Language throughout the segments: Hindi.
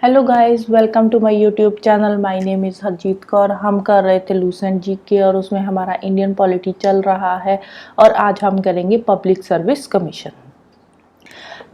Hello guys, welcome to my YouTube channel. My name is Harjeet Kaur. हम कर रहे थे लूसेंट जीके और उसमें हमारा इंडियन पॉलिटी चल रहा है और आज हम करेंगे पब्लिक सर्विस कमीशन।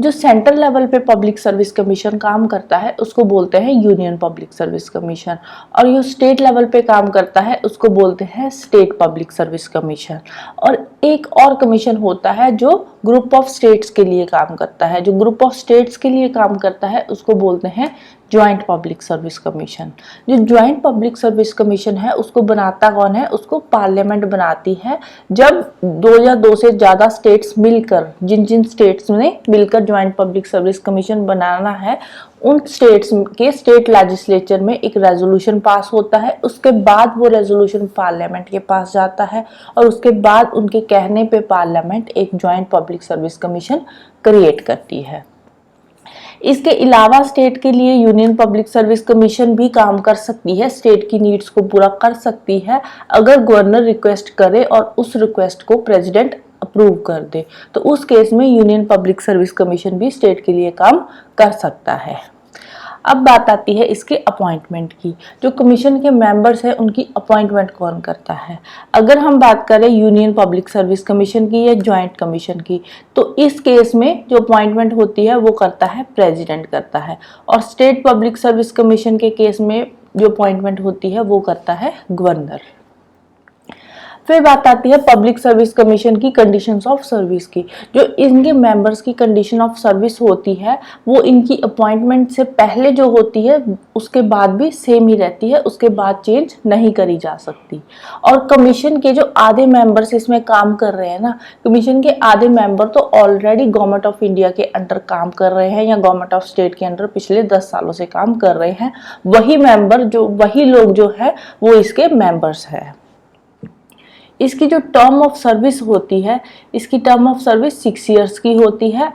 जो सेंट्रल लेवल पे पब्लिक सर्विस कमीशन काम करता है उसको बोलते हैं यूनियन पब्लिक सर्विस कमीशन, और जो स्टेट लेवल पे काम करता है उसको बोलते हैं स्टेट पब्लिक सर्विस कमीशन। और एक और कमीशन होता है जो ग्रुप ऑफ स्टेट्स के लिए काम करता है। जो ग्रुप ऑफ स्टेट्स के लिए काम करता है उसको बोलते हैं ज्वाइंट पब्लिक सर्विस कमीशन। जो ज्वाइंट पब्लिक सर्विस कमीशन है उसको बनाता कौन है? उसको पार्लियामेंट बनाती है। जब दो या दो से ज्यादा स्टेट्स मिलकर, जिन जिन स्टेट्स ने मिलकर ज्वाइंट पब्लिक सर्विस कमीशन बनाना है, उन स्टेट्स के स्टेट लेजिस्लेचर में एक रेजोल्यूशन पास होता है। उसके बाद वो रेजोल्यूशन पार्लियामेंट के पास जाता है और उसके बाद उनके कहने पे पार्लियामेंट एक joint public service commission create करती है। इसके अलावा स्टेट के लिए यूनियन पब्लिक सर्विस कमीशन भी काम कर सकती है, स्टेट की नीड्स को पूरा कर सकती है अगर गवर्नर रिक्वेस्ट करे और उस रिक्वेस्ट को प्रेसिडेंट अप्रूव कर दे, तो उस केस में यूनियन पब्लिक सर्विस कमीशन भी स्टेट के लिए काम कर सकता है। अब बात आती है इसके अपॉइंटमेंट की। जो कमीशन के मेंबर्स हैं उनकी अपॉइंटमेंट कौन करता है? अगर हम बात करें यूनियन पब्लिक सर्विस कमीशन की या ज्वाइंट कमीशन की, तो इस केस में जो अपॉइंटमेंट होती है वो करता है प्रेसिडेंट करता है, और स्टेट पब्लिक सर्विस कमीशन के केस में जो अपॉइंटमेंट होती है वो करता है गवर्नर। फिर बात आती है पब्लिक सर्विस कमीशन की कंडीशंस ऑफ सर्विस की। जो इनके मेंबर्स की कंडीशन ऑफ सर्विस होती है वो इनकी अपॉइंटमेंट से पहले जो होती है उसके बाद भी सेम ही रहती है, उसके बाद चेंज नहीं करी जा सकती। और कमीशन के जो आधे मेंबर्स इसमें काम कर रहे हैं ना, कमीशन के आधे मेंबर तो ऑलरेडी गवर्नमेंट ऑफ इंडिया के अंडर काम कर रहे हैं या गवर्नमेंट ऑफ स्टेट के अंडर पिछले 10 सालों से काम कर रहे हैं। वही लोग जो है वो इसके मेंबर्स है। इसकी जो टर्म ऑफ सर्विस होती है, इसकी टर्म ऑफ सर्विस 6 इयर्स की होती है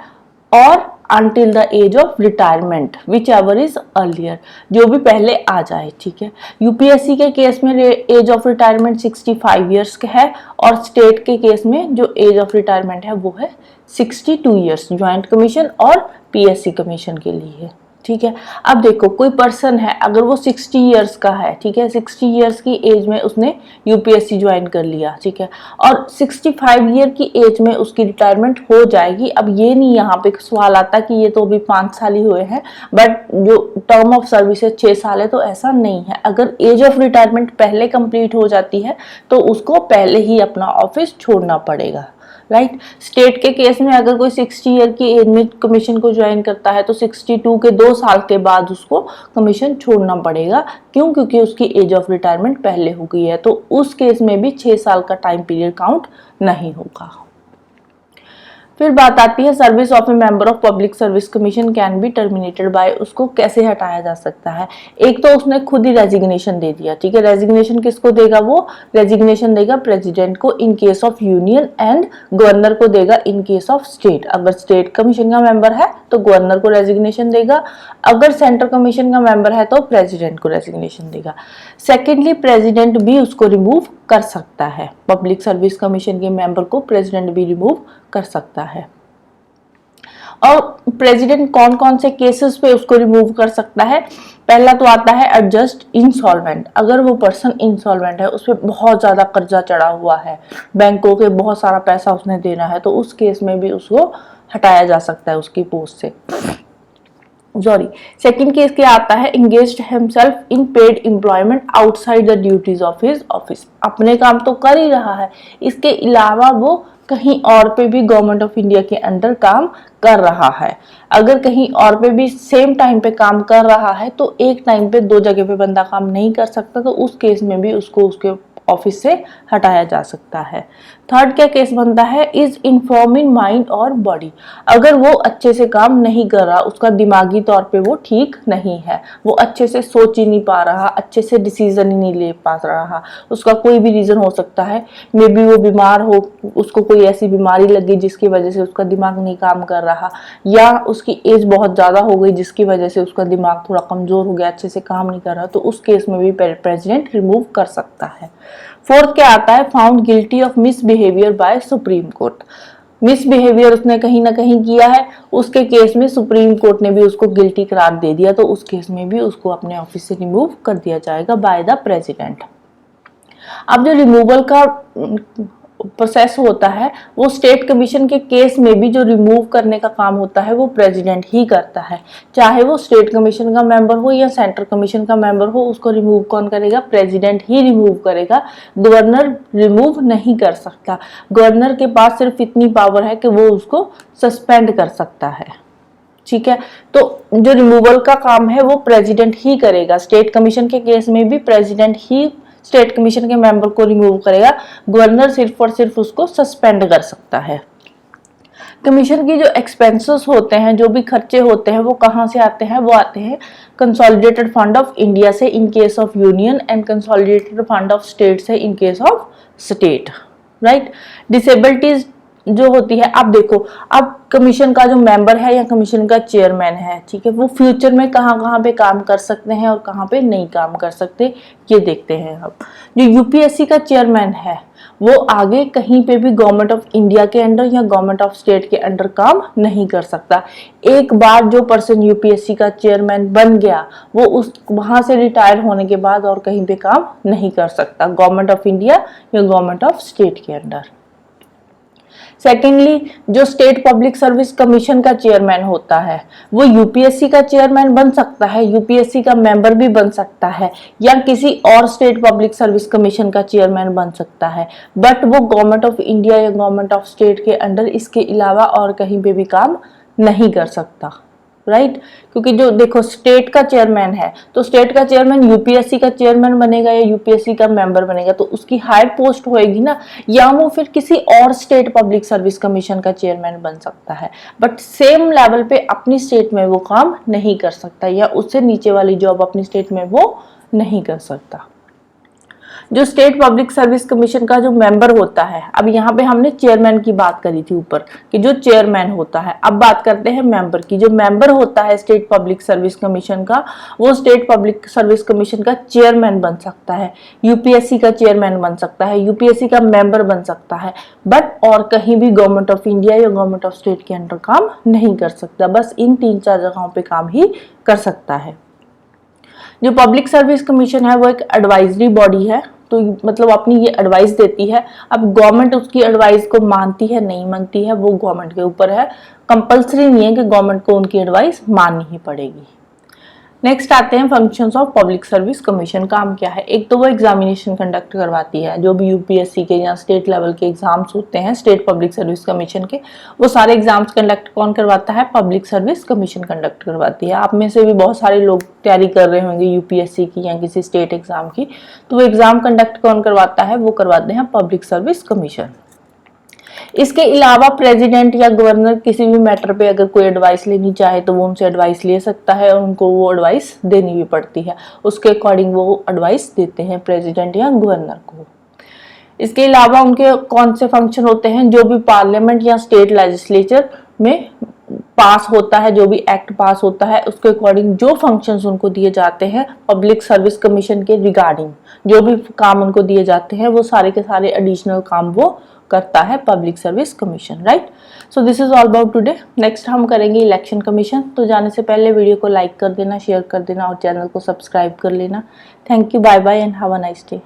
और until the age of retirement whichever is earlier, जो भी पहले आ जाए। ठीक है, यूपीएससी के केस में एज ऑफ रिटायरमेंट 65 इयर्स का है और स्टेट के केस में जो एज ऑफ रिटायरमेंट है वो है 62 इयर्स, ज्वाइंट कमीशन और पीएससी कमीशन के लिए। ठीक है, अब देखो कोई पर्सन है, अगर वो 60 इयर्स का है, ठीक है, 60 इयर्स की एज में उसने यूपीएससी ज्वाइन कर लिया, ठीक है, और 65 ईयर की एज में उसकी रिटायरमेंट हो जाएगी। अब ये नहीं यहाँ पे सवाल आता कि ये तो अभी 5 साल ही हुए हैं बट जो टर्म ऑफ सर्विस है 6 साल है, तो ऐसा नहीं है। अगर एज ऑफ रिटायरमेंट पहले कंप्लीट हो जाती है तो उसको पहले ही अपना ऑफिस छोड़ना पड़ेगा। राइट, स्टेट के केस में अगर कोई 60 ईयर की एज में कमीशन को ज्वाइन करता है तो 62 के 2 साल के बाद उसको कमीशन छोड़ना पड़ेगा। क्यों? क्योंकि उसकी एज ऑफ रिटायरमेंट पहले हो गई है, तो उस केस में भी 6 साल का टाइम पीरियड काउंट नहीं होगा। फिर बात आती है service of A member of public service commission can be terminated bye, उसको कैसे हटाया जा सकता है। एक तो उसने खुद ही रेजिग्नेशन दे दिया, ठीक है, रेजिग्नेशन किसको देगा? वो रेजिग्नेशन देगा प्रेसिडेंट को इन case of union and governor को देगा इन केस ऑफ स्टेट। अगर स्टेट कमीशन का मेंबर है तो गवर्नर को रेजिग्नेशन देगा, अगर सेंट्रल कमीशन का मेंबर है तो प्रेसिडेंट को रेजिग्नेशन देगा। सेकेंडली, प्रेसिडेंट भी उसको रिमूव कर सकता है, पब्लिक सर्विस कमीशन के मेंबर को प्रेसिडेंट भी रिमूव कर सकता है। और प्रेसिडेंट कौन कौन से केसेस पे उसको रिमूव कर सकता है? पहला तो आता है एडजस्ट इंसॉल्वेंट। अगर वो पर्सन इंसॉल्वेंट है, उस पर बहुत ज्यादा कर्जा चढ़ा हुआ है, बैंकों के बहुत सारा पैसा उसने देना है, तो उस केस में भी उसको हटाया जा सकता है उसकी पोस्ट से। सेकंड केस क्या आता है? Engaged himself in paid employment outside the duties of his office. अपने काम तो कर ही रहा है, इसके अलावा वो कहीं और पे भी गवर्नमेंट ऑफ इंडिया के अंडर काम कर रहा है। अगर कहीं और पे भी सेम टाइम पे काम कर रहा है तो एक टाइम पे 2 जगह पे बंदा काम नहीं कर सकता, तो उस केस में भी उसको उसके ऑफिस से हटाया जा सकता है। थर्ड क्या केस बनता है? इज इन्फॉर्म इन माइंड और बॉडी। अगर वो अच्छे से काम नहीं कर रहा, उसका दिमागी तौर पे वो ठीक नहीं है, वो अच्छे से सोच ही नहीं पा रहा, अच्छे से डिसीजन ही नहीं ले पा रहा, उसका कोई भी रीजन हो सकता है, मे बी वो बीमार हो, उसको कोई ऐसी बीमारी लगी जिसकी वजह से उसका दिमाग नहीं काम कर रहा, या उसकी एज बहुत ज्यादा हो गई जिसकी वजह से उसका दिमाग थोड़ा कमजोर हो गया, अच्छे से काम नहीं कर रहा, तो उस केस में भी प्रेसिडेंट रिमूव कर सकता है। फोर्थ क्या आता है? Found guilty of misbehaviour by supreme court. Misbehaviour उसने कहीं ना कहीं किया है, उसके केस में सुप्रीम कोर्ट ने भी उसको गिल्टी करार दे दिया, तो उस केस में भी उसको अपने ऑफिस से रिमूव कर दिया जाएगा बाय द प्रेसिडेंट। अब जो रिमूवल का प्रोसेस होता है वो स्टेट कमीशन के केस में भी जो रिमूव करने का काम होता है वो प्रेसिडेंट ही करता है, चाहे वो स्टेट कमीशन का मेंबर हो या सेंट्रल कमीशन का मेंबर हो, उसको रिमूव कौन करेगा? प्रेसिडेंट ही रिमूव करेगा, गवर्नर रिमूव नहीं कर सकता। गवर्नर के पास सिर्फ इतनी पावर है कि वो उसको सस्पेंड कर सकता है, ठीक है। तो जो रिमूवल का काम है वो प्रेसिडेंट ही करेगा। स्टेट कमीशन के केस में भी प्रेसिडेंट ही स्टेट कमीशन के मेंबर को रिमूव करेगा, गवर्नर सिर्फ और सिर्फ उसको सस्पेंड कर सकता है। कमीशन की जो एक्सपेंसेस होते हैं, जो भी खर्चे होते हैं, वो कहाँ से आते हैं? वो आते हैं कंसोलिडेटेड फंड ऑफ इंडिया से in case of union, and consolidated fund of state से in case of state, right. Disabilities जो होती है, अब देखो, अब कमीशन का जो मेंबर है या कमीशन का चेयरमैन है, ठीक है, वो फ्यूचर में कहाँ कहाँ पे काम कर सकते हैं और कहाँ पे नहीं काम कर सकते, ये देखते हैं। अब जो यूपीएससी का चेयरमैन है वो आगे कहीं पे भी गवर्नमेंट ऑफ इंडिया के अंडर या गवर्नमेंट ऑफ स्टेट के अंडर काम नहीं कर सकता। एक बार जो पर्सन यूपीएससी का चेयरमैन बन गया, वो उस वहां से रिटायर होने के बाद और कहीं पे काम नहीं कर सकता, गवर्नमेंट ऑफ इंडिया या गवर्नमेंट ऑफ स्टेट के अंडर। सेकेंडली, जो स्टेट पब्लिक सर्विस कमीशन का चेयरमैन होता है वो यूपीएससी का चेयरमैन बन सकता है, यूपीएससी का मेंबर भी बन सकता है, या किसी और स्टेट पब्लिक सर्विस कमीशन का चेयरमैन बन सकता है, बट वो गवर्नमेंट ऑफ इंडिया या गवर्नमेंट ऑफ स्टेट के अंडर इसके अलावा और कहीं पे भी काम नहीं कर सकता, राइट। क्योंकि जो देखो स्टेट का चेयरमैन है, तो स्टेट का चेयरमैन यूपीएससी का चेयरमैन बनेगा या यूपीएससी का मेंबर बनेगा, तो उसकी हायर पोस्ट होएगी ना, या वो फिर किसी और स्टेट पब्लिक सर्विस कमीशन का चेयरमैन बन सकता है, बट सेम लेवल पे अपनी स्टेट में वो काम नहीं कर सकता, या उससे नीचे वाली जॉब अपनी स्टेट में वो नहीं कर सकता। जो स्टेट पब्लिक सर्विस कमीशन का जो मेंबर होता है, अब यहाँ पे हमने चेयरमैन की बात करी थी ऊपर कि जो चेयरमैन होता है, अब बात करते हैं मेंबर की। जो मेंबर होता है स्टेट पब्लिक सर्विस कमीशन का, वो स्टेट पब्लिक सर्विस कमीशन का चेयरमैन बन सकता है, यूपीएससी का चेयरमैन बन सकता है, यूपीएससी का मेंबर बन सकता है, बट और कहीं भी गवर्नमेंट ऑफ इंडिया या गवर्नमेंट ऑफ स्टेट के अंडर काम नहीं कर सकता, बस इन 3-4 जगहों पे काम ही कर सकता है। जो पब्लिक सर्विस कमीशन है वो एक एडवाइजरी बॉडी है, तो मतलब अपनी ये एडवाइस देती है। अब गवर्नमेंट उसकी एडवाइस को मानती है नहीं मानती है वो गवर्नमेंट के ऊपर है, कंपलसरी नहीं है कि गवर्नमेंट को उनकी एडवाइस माननी ही पड़ेगी। नेक्स्ट आते हैं functions of public service commission. काम क्या है? एक तो वो एग्जामिनेशन कंडक्ट करवाती है, जो भी यूपीएससी के या स्टेट लेवल के एग्जाम्स होते हैं स्टेट पब्लिक सर्विस कमीशन के, वो सारे एग्जाम्स कंडक्ट कौन करवाता है? पब्लिक सर्विस कमीशन कंडक्ट करवाती है। आप में से भी बहुत सारे लोग तैयारी कर रहे होंगे यूपीएससी की या किसी स्टेट एग्जाम की, तो वो एग्जाम कंडक्ट कौन करवाता है? वो करवाते हैं पब्लिक सर्विस कमीशन। इसके अलावा प्रेसिडेंट या गवर्नर किसी भी मैटर पे अगर कोई एडवाइस लेनी चाहे तो वो उनसे एडवाइस ले सकता है, और उनको वो एडवाइस देनी भी पड़ती है, उसके अकॉर्डिंग वो एडवाइस देते हैं प्रेसिडेंट या गवर्नर को। इसके अलावा उनके कौन से फंक्शन होते हैं? जो भी पार्लियामेंट या स्टेट लेजिस्लेचर में पास होता है, जो भी एक्ट पास होता है, उसके अकॉर्डिंग जो फंक्शंस उनको दिए जाते हैं पब्लिक सर्विस कमीशन के रिगार्डिंग, जो भी काम उनको दिए जाते हैं वो सारे के सारे एडिशनल काम वो करता है public service commission, right. So this is all about today. Next हम करेंगे इलेक्शन कमीशन। तो जाने से पहले वीडियो को लाइक कर देना, शेयर कर देना और चैनल को सब्सक्राइब कर लेना। Thank you, bye bye and have a nice day.